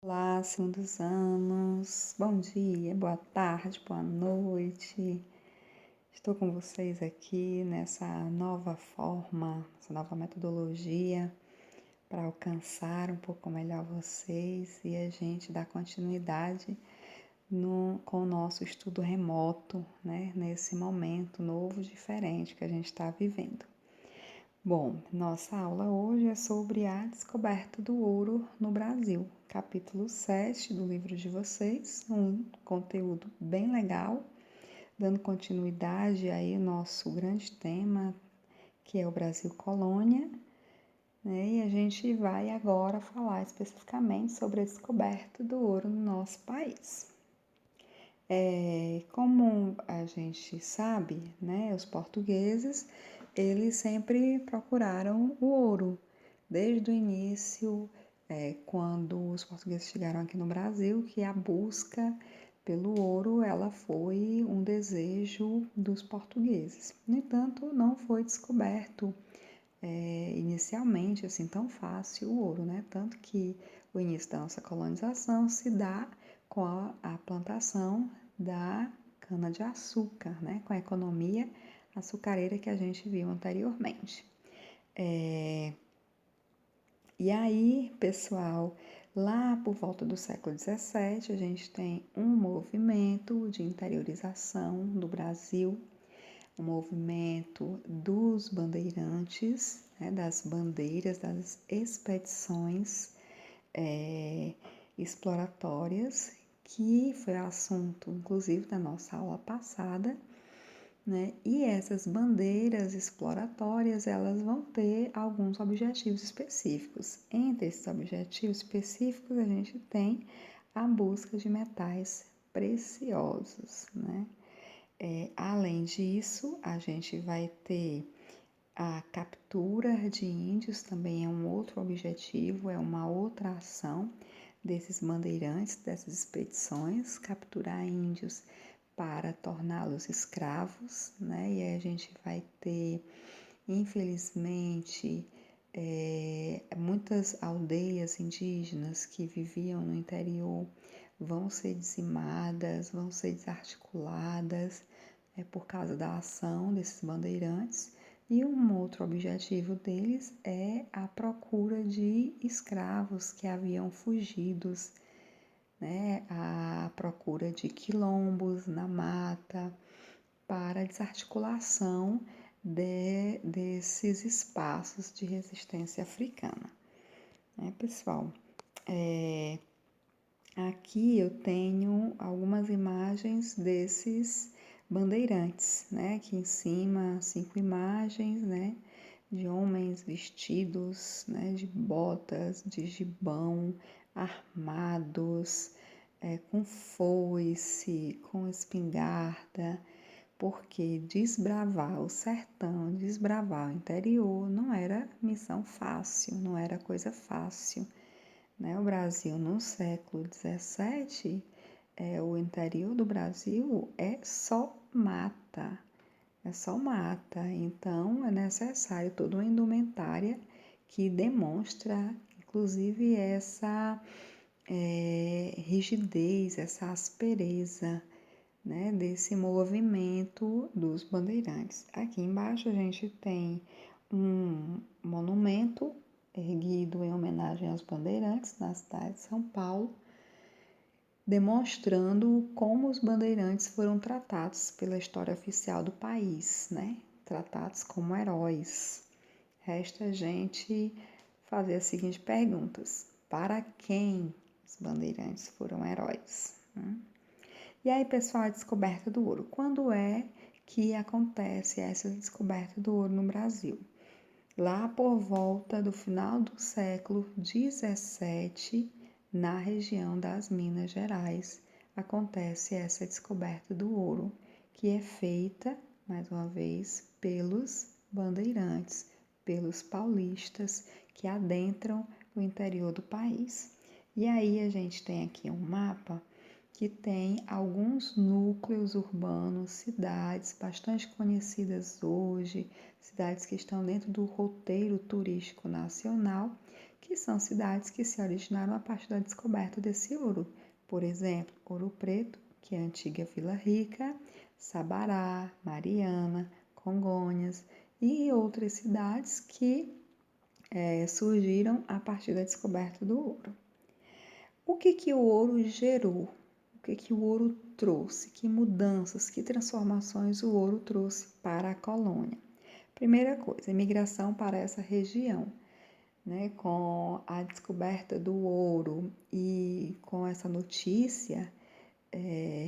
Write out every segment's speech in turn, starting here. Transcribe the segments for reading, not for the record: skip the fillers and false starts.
Olá, segundos anos, bom dia, boa tarde, boa noite. Estou com vocês aqui nessa nova forma, essa nova metodologia para alcançar um pouco melhor vocês e a gente dar continuidade com o nosso estudo remoto, né? Nesse momento novo, diferente que a gente está vivendo. Bom, nossa aula hoje é sobre a descoberta do ouro no Brasil, capítulo 7 do livro de vocês, um conteúdo bem legal, dando continuidade aí ao nosso grande tema, que é o Brasil Colônia, né? E a gente vai agora falar especificamente sobre a descoberta do ouro no nosso país. Como a gente sabe, né, os portugueses, eles sempre procuraram o ouro. Desde o início, quando os portugueses chegaram aqui no Brasil, que a busca pelo ouro, ela foi um desejo dos portugueses. No entanto, não foi descoberto inicialmente assim tão fácil o ouro, né? Tanto que o início da nossa colonização se dá com a plantação da cana-de-açúcar, né? Com a economia açucareira que a gente viu anteriormente. E aí, pessoal, lá por volta do século XVII, a gente tem um movimento de interiorização do Brasil, um movimento dos bandeirantes, né, das bandeiras, das expedições exploratórias, que foi assunto, inclusive, da nossa aula passada, né? E essas bandeiras exploratórias, elas vão ter alguns objetivos específicos. Entre esses objetivos específicos, a gente tem a busca de metais preciosos, né? Além disso, a gente vai ter a captura de índios, também é um outro objetivo, é uma outra ação desses bandeirantes, dessas expedições, capturar índios para torná-los escravos, né? E aí a gente vai ter, infelizmente, muitas aldeias indígenas que viviam no interior vão ser dizimadas, vão ser desarticuladas por causa da ação desses bandeirantes. E um outro objetivo deles é a procura de escravos que haviam fugidos, né, a procura de quilombos na mata para a desarticulação desses espaços de resistência africana. Pessoal, aqui eu tenho algumas imagens desses bandeirantes, né? Aqui em cima, 5 imagens, né? De homens vestidos, né? De botas, de gibão, armados, com foice, com espingarda, porque desbravar o sertão, desbravar o interior não era missão fácil, não era coisa fácil. Né? O Brasil no século XVII, o interior do Brasil é só mata, então é necessário toda uma indumentária que demonstra, inclusive, essa rigidez, essa aspereza, né, desse movimento dos bandeirantes. Aqui embaixo a gente tem um monumento erguido em homenagem aos bandeirantes na cidade de São Paulo, demonstrando como os bandeirantes foram tratados pela história oficial do país, né? Tratados como heróis. Resta a gente fazer as seguintes perguntas: para quem os bandeirantes foram heróis? E aí, pessoal, a descoberta do ouro. Quando é que acontece essa descoberta do ouro no Brasil? Lá por volta do final do século XVII, na região das Minas Gerais, acontece essa descoberta do ouro, que é feita, mais uma vez, pelos bandeirantes, pelos paulistas que adentram o interior do país. E aí a gente tem aqui um mapa que tem alguns núcleos urbanos, cidades bastante conhecidas hoje, cidades que estão dentro do roteiro turístico nacional, que são cidades que se originaram a partir da descoberta desse ouro. Por exemplo, Ouro Preto, que é a antiga Vila Rica, Sabará, Mariana, Congonhas e outras cidades que surgiram a partir da descoberta do ouro. O que o ouro gerou? O que o ouro trouxe? Que mudanças, que transformações o ouro trouxe para a colônia? Primeira coisa, imigração para essa região. Né, com a descoberta do ouro e com essa notícia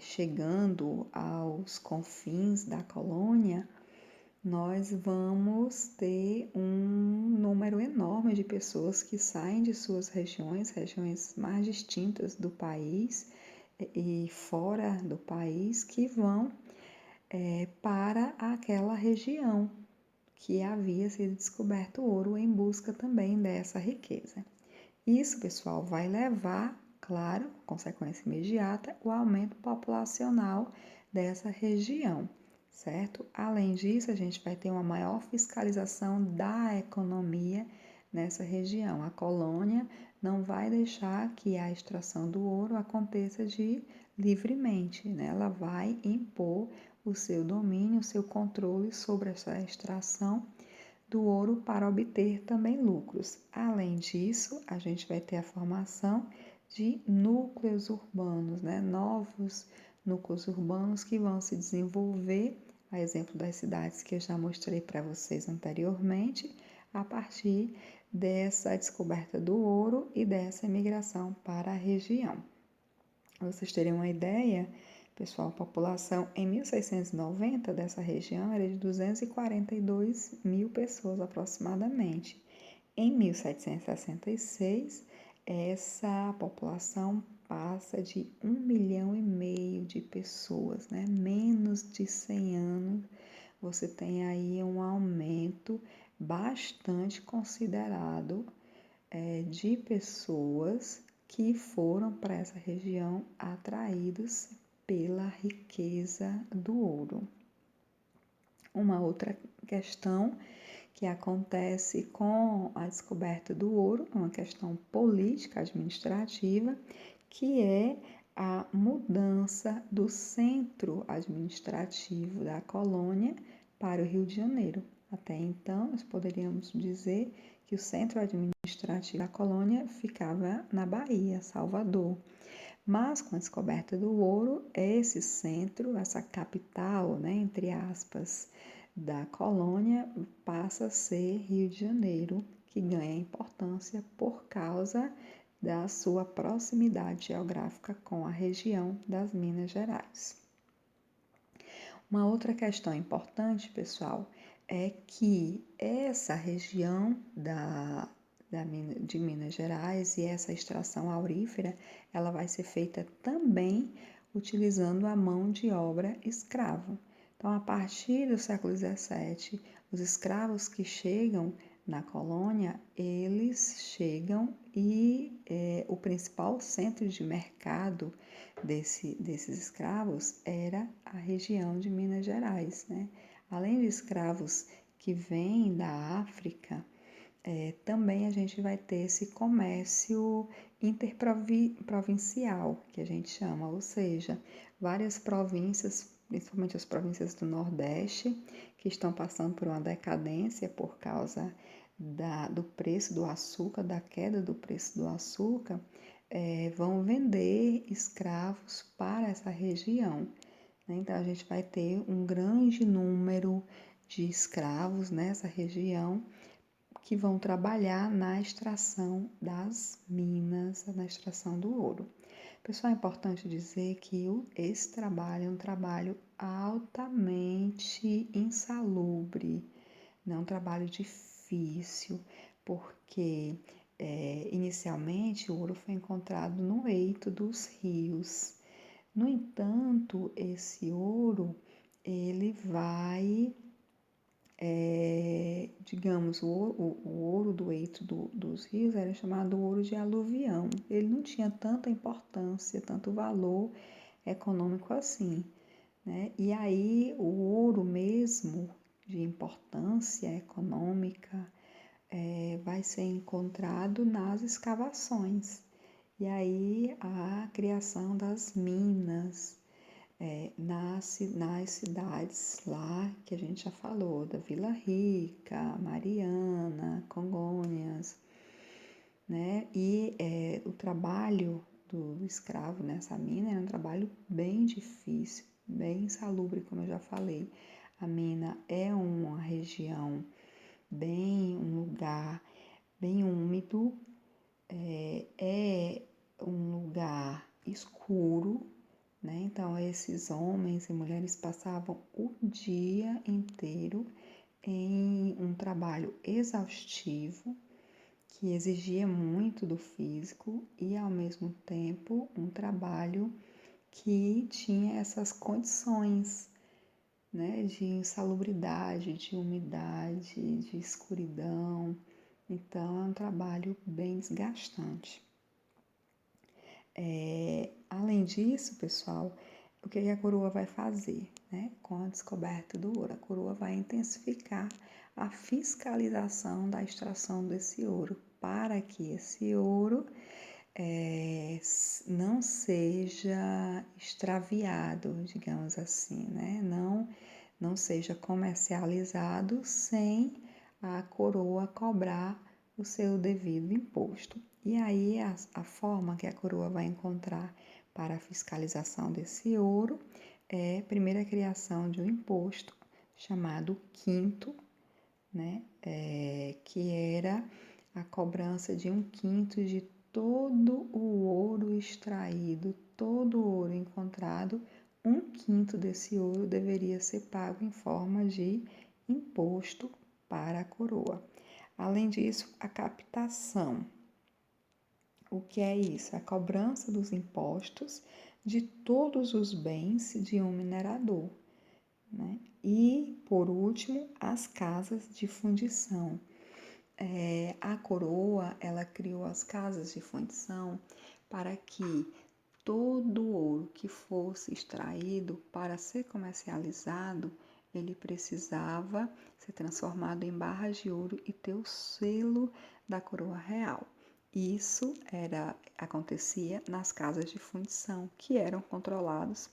chegando aos confins da colônia, nós vamos ter um número enorme de pessoas que saem de suas regiões mais distintas do país e fora do país, que vão para aquela região que havia sido descoberto ouro em busca também dessa riqueza. Isso, pessoal, vai levar, claro, consequência imediata, o aumento populacional dessa região, certo? Além disso, a gente vai ter uma maior fiscalização da economia nessa região. A colônia não vai deixar que a extração do ouro aconteça livremente, né? Ela vai impor o seu domínio, o seu controle sobre essa extração do ouro para obter também lucros. Além disso, a gente vai ter a formação de núcleos urbanos, né? Novos núcleos urbanos que vão se desenvolver, a exemplo das cidades que eu já mostrei para vocês anteriormente, a partir dessa descoberta do ouro e dessa imigração para a região. Para vocês terem uma ideia, pessoal, a população em 1690 dessa região era de 242 mil pessoas aproximadamente. Em 1766, essa população passa de 1,5 milhão de pessoas, né? Menos de 100 anos, você tem aí um aumento bastante considerado de pessoas que foram para essa região atraídos pela riqueza do ouro. Uma outra questão que acontece com a descoberta do ouro, uma questão política administrativa, que é a mudança do centro administrativo da colônia para o Rio de Janeiro. Até então, nós poderíamos dizer que o centro administrativo da colônia ficava na Bahia, Salvador. Mas com a descoberta do ouro, esse centro, essa capital, né, entre aspas, da colônia, passa a ser Rio de Janeiro, que ganha importância por causa da sua proximidade geográfica com a região das Minas Gerais. Uma outra questão importante, pessoal, é que essa região de Minas Gerais e essa extração aurífera, ela vai ser feita também utilizando a mão de obra escravo. Então, a partir do século XVII, os escravos que chegam na colônia, eles chegam e o principal centro de mercado desses escravos era a região de Minas Gerais, né? Além de escravos que vêm da África, também a gente vai ter esse comércio interprovincial, que a gente chama, ou seja, várias províncias, principalmente as províncias do Nordeste, que estão passando por uma decadência por causa do preço do açúcar, da queda do preço do açúcar, vão vender escravos para essa região. Né? Então, a gente vai ter um grande número de escravos nessa região que vão trabalhar na extração das minas, na extração do ouro. Pessoal, é importante dizer que esse trabalho é um trabalho altamente insalubre, não é um trabalho difícil, porque inicialmente o ouro foi encontrado no leito dos rios. No entanto, esse ouro, ele vai, digamos, o ouro do leito dos rios era chamado ouro de aluvião. Ele não tinha tanta importância, tanto valor econômico assim, né? E aí o ouro mesmo, de importância econômica, vai ser encontrado nas escavações. E aí a criação das minas, nas cidades lá que a gente já falou, da Vila Rica, Mariana, Congonhas, né? E o trabalho do escravo nessa mina era um trabalho bem difícil, bem insalubre, como eu já falei. A mina é uma região um lugar bem úmido, é um lugar escuro, né? Então esses homens e mulheres passavam o dia inteiro em um trabalho exaustivo, que exigia muito do físico e ao mesmo tempo um trabalho que tinha essas condições, né, de insalubridade, de umidade, de escuridão. Então é um trabalho bem desgastante. Além disso, pessoal, o que a coroa vai fazer, né? Com a descoberta do ouro? A coroa vai intensificar a fiscalização da extração desse ouro, para que esse ouro não seja extraviado, digamos assim, né? Não seja comercializado sem a coroa cobrar o seu devido imposto. E aí a forma que a coroa vai encontrar para a fiscalização desse ouro é primeiro a criação de um imposto chamado quinto, né? Que era a cobrança de 1/5 de todo o ouro extraído, todo o ouro encontrado, 1/5 desse ouro deveria ser pago em forma de imposto para a coroa. Além disso, a captação. O que é isso? A cobrança dos impostos de todos os bens de um minerador, né? E, por último, as casas de fundição. A coroa, ela criou as casas de fundição para que todo o ouro que fosse extraído para ser comercializado, ele precisava ser transformado em barras de ouro e ter o selo da coroa real. Isso acontecia nas casas de fundição, que eram controlados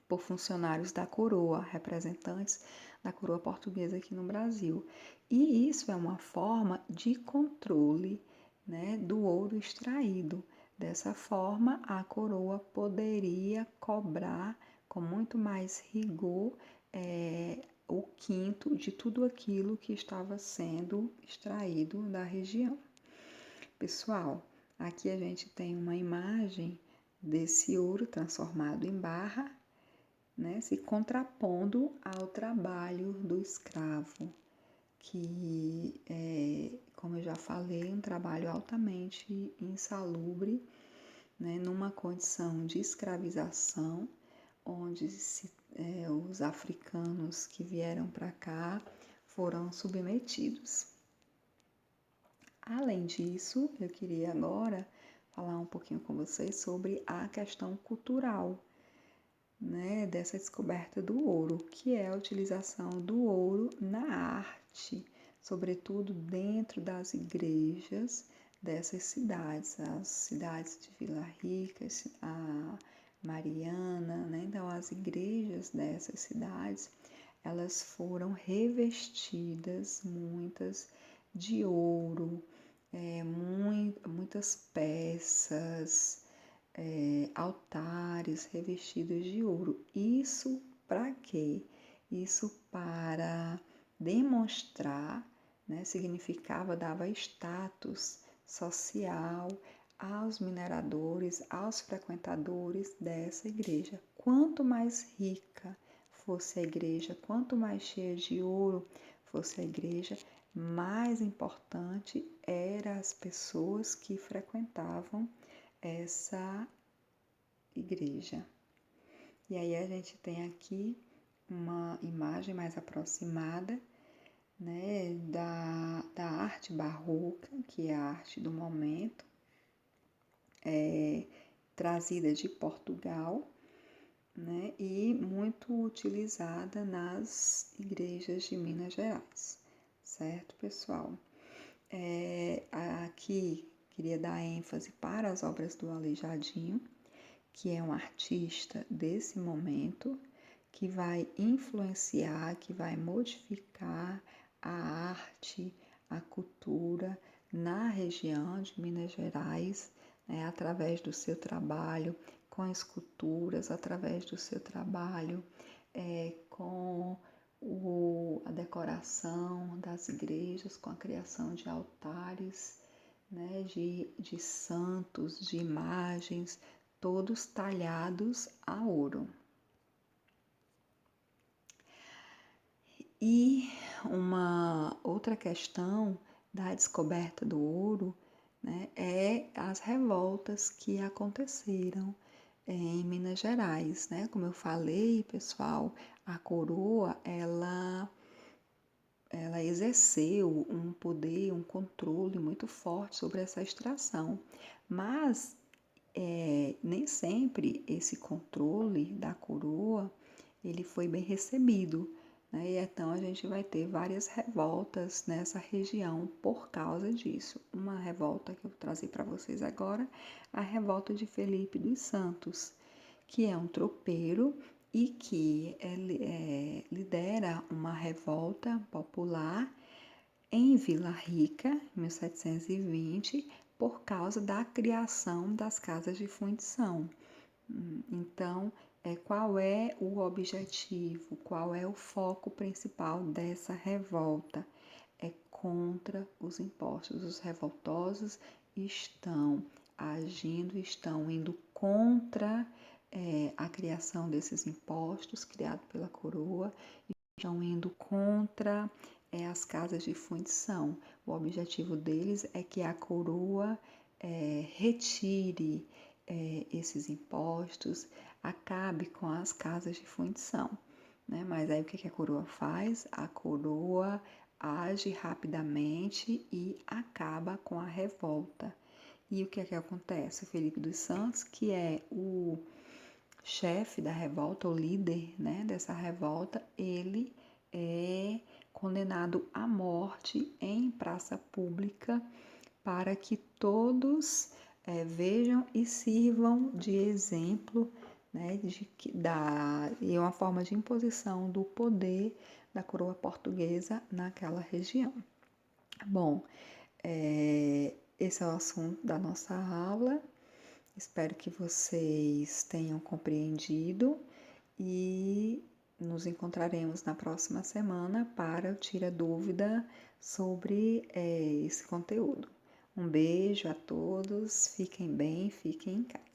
por funcionários da coroa, representantes da coroa portuguesa aqui no Brasil. E isso é uma forma de controle, né, do ouro extraído. Dessa forma, a coroa poderia cobrar com muito mais rigor o quinto de tudo aquilo que estava sendo extraído da região. Pessoal, aqui a gente tem uma imagem desse ouro transformado em barra, né, se contrapondo ao trabalho do escravo, que como eu já falei, um trabalho altamente insalubre, né, numa condição de escravização, onde os africanos que vieram para cá foram submetidos. Além disso, eu queria agora falar um pouquinho com vocês sobre a questão cultural, né, dessa descoberta do ouro, que é a utilização do ouro na arte, sobretudo dentro das igrejas dessas cidades, as cidades de Vila Rica, a Mariana, né? Então as igrejas dessas cidades, elas foram revestidas, muitas, de ouro, muitas peças, altares revestidos de ouro. Isso para quê? Isso para demonstrar, né, significava, dava status social aos mineradores, aos frequentadores dessa igreja. Quanto mais rica fosse a igreja, quanto mais cheia de ouro fosse a igreja, mais importante eram as pessoas que frequentavam essa igreja. E aí a gente tem aqui uma imagem mais aproximada, né, da arte barroca, que é a arte do momento, trazida de Portugal, né, e muito utilizada nas igrejas de Minas Gerais, certo, pessoal? Aqui queria dar ênfase para as obras do Aleijadinho, que é um artista desse momento, que vai influenciar, que vai modificar a arte, a cultura na região de Minas Gerais, né, através do seu trabalho com esculturas, através do seu trabalho com a decoração das igrejas, com a criação de altares, né, de santos, de imagens, todos talhados a ouro. E uma outra questão da descoberta do ouro, né, é as revoltas que aconteceram em Minas Gerais, né? Como eu falei, pessoal, a coroa, ela exerceu um poder, um controle muito forte sobre essa extração, mas nem sempre esse controle da coroa ele foi bem recebido, né? E então a gente vai ter várias revoltas nessa região por causa disso. Uma revolta que eu vou trazer para vocês agora, a revolta de Felipe dos Santos, que é um tropeiro e que lidera uma revolta popular em Vila Rica, em 1720, por causa da criação das casas de fundição. Então, qual é o objetivo, qual é o foco principal dessa revolta? É contra os impostos. Os revoltosos estão agindo, estão indo contra a criação desses impostos criados pela coroa, estão indo contra as casas de fundição. O objetivo deles é que a coroa retire esses impostos, acabe com as casas de fundição, né? Mas aí o que a coroa faz? A coroa age rapidamente e acaba com a revolta. E o que acontece? O Felipe dos Santos, que é o chefe da revolta, o líder, né, dessa revolta, ele é condenado à morte em praça pública para que todos vejam e sirvam de exemplo, né, e uma forma de imposição do poder da coroa portuguesa naquela região. Bom, esse é o assunto da nossa aula. Espero que vocês tenham compreendido e nos encontraremos na próxima semana para o Tira Dúvida sobre esse conteúdo. Um beijo a todos, fiquem bem, fiquem em casa.